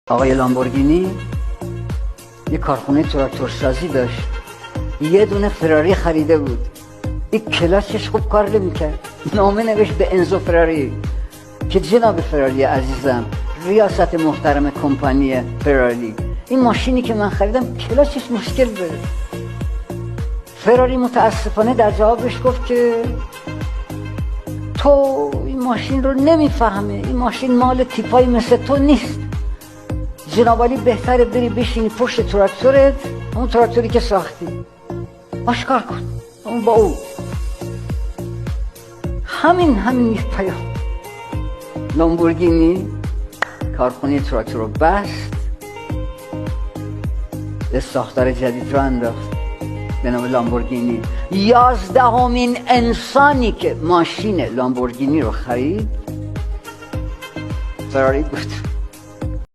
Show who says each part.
Speaker 1: آقای لامبورگینی یه کارخونه تراکتورسازی داشت، یه دونه فراری خریده بود. این کلاسش خوب کار نمی‌کرد، نامه نوشت به انزو فراری که جناب فراری عزیزم، ریاست محترم کمپانی فراری، این ماشینی که من خریدم کلاسش مشکل داره. فراری متاسفانه در جوابش گفت که تو این ماشین رو نمیفهمه، این ماشین مال تیپایی مثل تو نیست، جناب عالی بهتره بری بشینی پشت تراکتورت، اون تراکتوری که ساختی باش کار کن، اون با او. همین یک پیام. لامبورگینی کارخونه تراکتور رو بست، به ساختار جدید رو انداخت به نام لامبورگینی. 11مین انسانی که ماشین لامبورگینی رو خرید فراری بود.